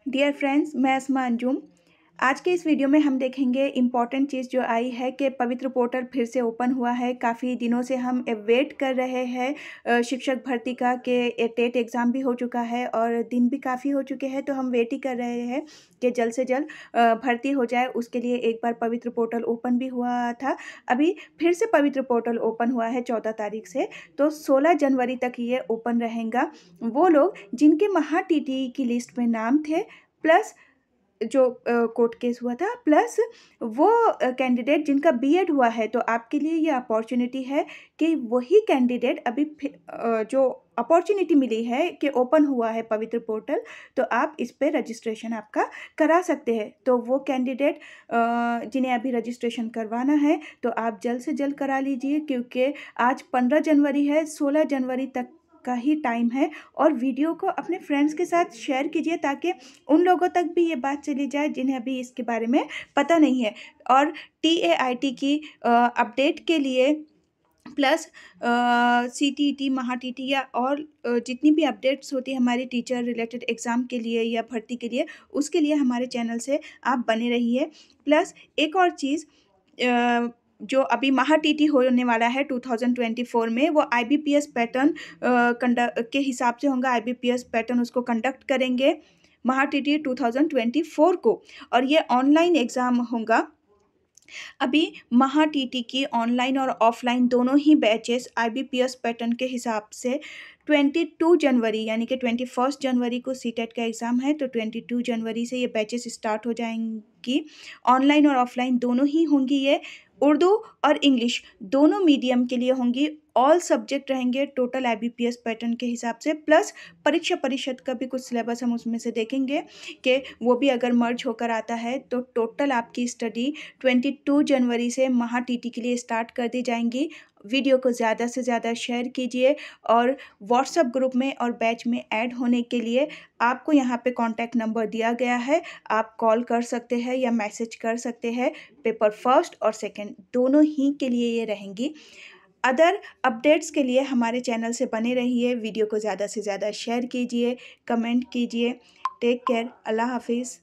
Dear friends, मैं अस्मा अंजुम। आज के इस वीडियो में हम देखेंगे इम्पॉर्टेंट चीज़ जो आई है कि पवित्र पोर्टल फिर से ओपन हुआ है। काफ़ी दिनों से हम वेट कर रहे हैं शिक्षक भर्ती का कि टेट एग्ज़ाम भी हो चुका है और दिन भी काफ़ी हो चुके हैं, तो हम वेट ही कर रहे हैं कि जल्द से जल्द भर्ती हो जाए। उसके लिए एक बार पवित्र पोर्टल ओपन भी हुआ था। अभी फिर से पवित्र पोर्टल ओपन हुआ है 14 तारीख से, तो 16 जनवरी तक ये ओपन रहेगा। वो लोग जिनके महा टीटी की लिस्ट में नाम थे, प्लस जो कोर्ट केस हुआ था, प्लस वो कैंडिडेट जिनका बीएड हुआ है, तो आपके लिए ये अपॉर्चुनिटी है कि वही कैंडिडेट अभी जो अपॉर्चुनिटी मिली है कि ओपन हुआ है पवित्र पोर्टल, तो आप इस पे रजिस्ट्रेशन आपका करा सकते हैं। तो वो कैंडिडेट जिन्हें अभी रजिस्ट्रेशन करवाना है, तो आप जल्द से जल्द करा लीजिए, क्योंकि आज 15 जनवरी है, 16 जनवरी तक का ही टाइम है। और वीडियो को अपने फ्रेंड्स के साथ शेयर कीजिए ताकि उन लोगों तक भी ये बात चली जाए जिन्हें अभी इसके बारे में पता नहीं है। और TAIT की अपडेट के लिए, प्लस CTET, महा टीटी या और जितनी भी अपडेट्स होती है हमारी टीचर रिलेटेड एग्ज़ाम के लिए या भर्ती के लिए, उसके लिए हमारे चैनल से आप बने रहिए। प्लस एक और चीज़, जो अभी महा टीटी होने वाला है 2024 में, वो IBPS पैटर्न कंडक्ट के हिसाब से होगा। IBPS पैटर्न उसको कंडक्ट करेंगे महा टीटी 2024 को, और ये ऑनलाइन एग्ज़ाम होगा। अभी महा टीटी की ऑनलाइन और ऑफलाइन दोनों ही बैचेस IBPS पैटर्न के हिसाब से 22 जनवरी यानी कि 21 जनवरी को सीटेट का एग्ज़ाम है, तो 22 जनवरी से ये बैचेस स्टार्ट हो जाएंगी। ऑनलाइन और ऑफलाइन दोनों ही होंगी। ये उर्दू और इंग्लिश दोनों मीडियम के लिए होंगी। ऑल सब्जेक्ट रहेंगे टोटल IBPS पैटर्न के हिसाब से। प्लस परीक्षा परिषद का भी कुछ सिलेबस हम उसमें से देखेंगे कि वो भी अगर मर्ज होकर आता है, तो टोटल आपकी स्टडी 22 जनवरी से महा टीटी के लिए स्टार्ट कर दी जाएंगी। वीडियो को ज़्यादा से ज़्यादा शेयर कीजिए, और व्हाट्सएप ग्रुप में और बैच में ऐड होने के लिए आपको यहाँ पे कॉन्टैक्ट नंबर दिया गया है। आप कॉल कर सकते हैं या मैसेज कर सकते हैं। पेपर फर्स्ट और सेकंड दोनों ही के लिए ये रहेंगी। अदर अपडेट्स के लिए हमारे चैनल से बने रहिए। वीडियो को ज़्यादा से ज़्यादा शेयर कीजिए, कमेंट कीजिए। टेक केयर, अल्लाह हाफिज़।